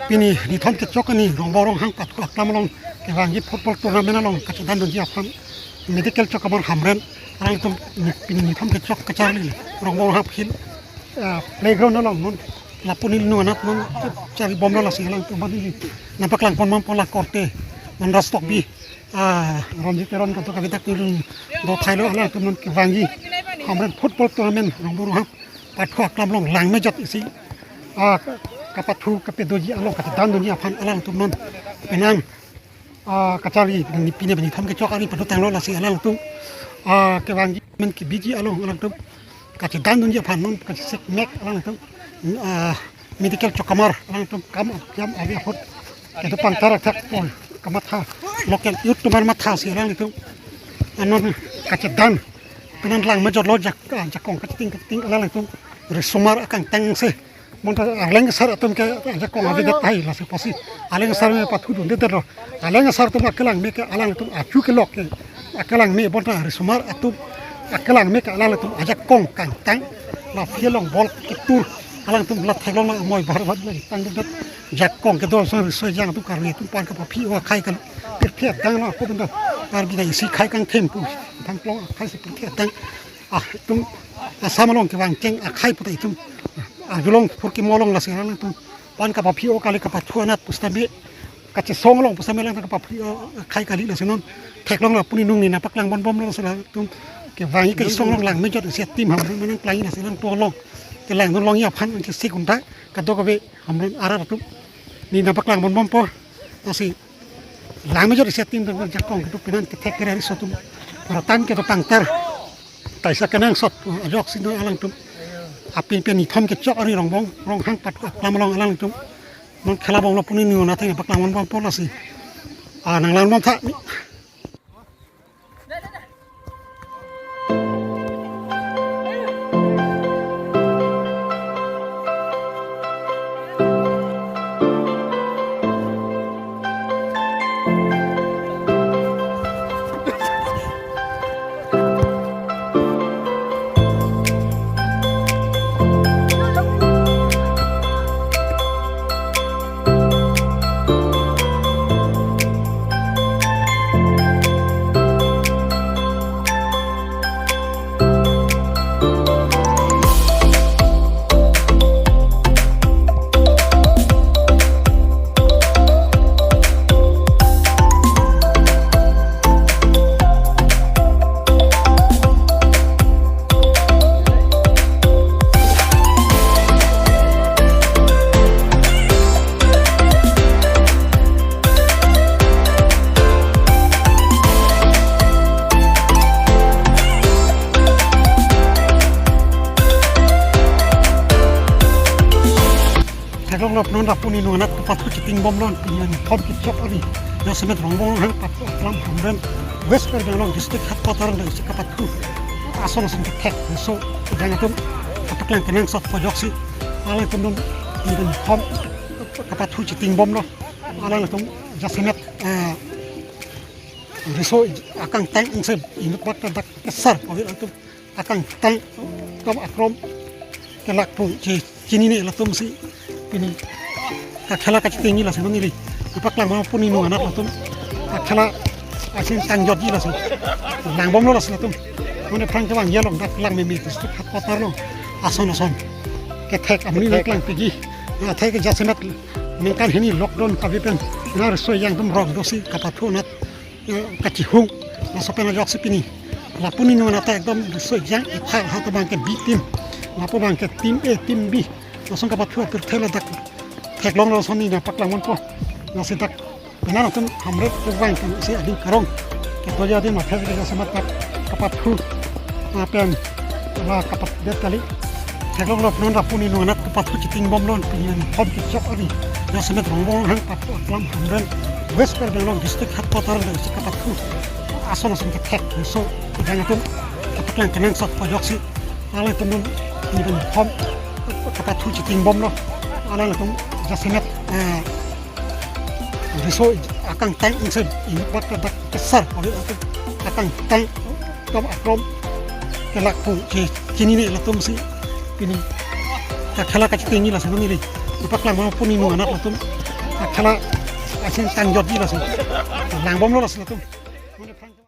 ปีนี้ดีทอมเก็ตจอกนี่รองบอลรองห้างปัดกลามลงเกี่ยวกับยิปฟุตบอลตัวนั้นไม่น่าลงกัจจันโดนยีฟันมีที่เกลจอกกับมันหำเรนอะไรตัวปีนี้ทอมเก็ตจอกกระจายเลยรองบอลห้างพิลเพลย์กราวน์นั่นลงนั่นลาปุนิลนัวนัดนั่นจะบอมนั่นละสิอะไรตัวมันนี่นั่นปักหลังปนมันปนละกอร์เตมันรัสตอกบีรอนจิเตรอนกันตัวกับวิตักนี่โดดไทยแล้วอะไรตัวมันวางยี่หำเรนฟุตบอลตัวนั้นรองบอลห้างปัดขวากลามลงหลังไม่จัดสิกับปัทูกับเป็นโดยอารมณ์กับด้านโดยพันอะไรตัวนั้นเป็นนั่งกระจายนี่ปีนี้เป็นทำกระจกอันนี้เป็นตัวแต่งรถละสิอะไรตัวกวางมันกี่บีจีอารมณ์อะไรตัวกับด้านโดยพันนั้นกับเซ็กแม็กอะไรตัวมีที่เกี่ยวกับกำมารอะไรตัวกำยำอะไรพอดแต่ตัวปังตารักทักปอยกำมัดท่าล็อกแกนยุดตัวมันมัดท่าสิอะไรตัวอันนั้นกับด้านเป็นนั่งหลังมาจอดรถจากกองกระติ้งอะไรตัวหรือสมารอาการแต่งเสมันก็อะไรเงี้ยสารตัวมันก็จะกองอะไรได้ไปละสิพอสิอะไรเงี้ยสารเนี่ยปัดทุนเด็ดๆหรออะไรเงี้ยสารตัวมันกำลังมีก็อะไรตัวอาจุกล็อกเลยกำลังมีบนนั้นสมารตัวกำลังมีก็อะไรตัวอาจจะกองกันตั้งเราเพียรลงบอลกิตูอะไรตัวเราแทงลงมวยบาร์บัดเลยตั้งเด็ดๆจากกองกระโดดสวยๆอย่างตัวการเรียนตัวปานกับพี่ว่าใครกันเพียรตั้งเราพวกนั้นการกินได้สิใครกันเทมปุทั้งปล้องใครสิเพียรตั้งตัวสามลงที่วางเก่งใครปกติตัวอยู่ลงพวกกิมอลงละสิอะไรตัวปานกับพี่โอกาลิกับทัวนัดปุสตามิกัจจส่งลงปุสตามิแล้วกับพี่ใครกาลิละสินนแท็กลงละปุ่นนุ่งนี่นะปักหลังบอมละสิละตัวเก็บวางก็ส่งลงหลังไม่จดเสียทีมหำมันนั่งไกลนะสินั่งตัวลงแต่หลังตัวลงยาพันมันจะสิกุนได้กับตัวกับเวหำมันอาราตุนี่นะปักหลังบอมปอนะสิหลังไม่จดเสียทีมตัวจากกองกับตัวเป็นนั่นแท็กกระไรสตุเราตั้งกับตัวปังเตอร์แต่สักกันนั่งสดยกสินอะไรตัวเป็นนี่ทอมเก็ตจอกอันนี้รองห้างปัดกลามลองอะไรตรงมันคลาบองเราปุ่นนิวนะที่ปักลางมันบอลปอลสิหนังลางบอลท่านี่ลงรับนอนรับปุ่นนัดปัดทุกจิงบอมลอนปีนี้ทอมกิจจอกอันนี้เราสมัยรองบอลให้ปัดลำหำเรนเวสเปอร์เดลองดิสติกฮัตปัตตารังเลยสิกับปัดทุอาสนะสังเกตแท็กโซ่ยังตุ้มปัดกลางกันนั่งสดพอยกสิอะไรตุ้มนี่เป็นทอมกับปัดทุกจิงบอมลอนอะไรตุ้มจะสมัยดิโซ่อาการแต่งอินเซอร์อินบัตตักเกสร์เอาไว้ตุ้มอาการแต่งตุ้มอักรมกลักปุ่นจีนี่ละตุ้มสิini kakela kacit tinggi lah sebenarnya ni. Ipak lang mau pun ini anak lah tu. Kakela asin tanjot je lah tu. Lang bom lah tu. Mana perang kewang ya long dak lang memi tu. Hat kotor long. Ason. Ketek amni lang pergi. Ya tek jasenat. Mengkan ini lockdown kabipen. Nar so yang tu merong dosi kapatunat kacihung. Masuk pena jok sepini. Lapun ini mana tek dom so yang ipak hat bangke B team. Lapu bangke tim A tim B. Langsung kapat tuh tertela dak tek long langsung ni nak paklang mon po nasi dak benar tu hamret tu bang tu si adi karong kita jadi mah tek kita sama tak kapat tuh apa lah kapat dia kali tek long lo non rapuni no nak kapat tuh citing bom lon pian hom kicok ani yang semet rombong hang pat lam hamren west per long district hat kotor si kapat tuh asal langsung tek so jangan tu kapaklang kenang sok pojok si ala tu non ni ben hom kapat tuh citing bom lo ala tu jasemet riso akan tank insert ini buat kedak besar oleh itu akan tank tom akrom kelak pun kini ni lah tu mesti ini kakela kacit tinggi lah sebenarnya ni ipak lang mau pun ini anak lah tu খেলা আছেন তান যত দিন আছে লাংবম লস না তো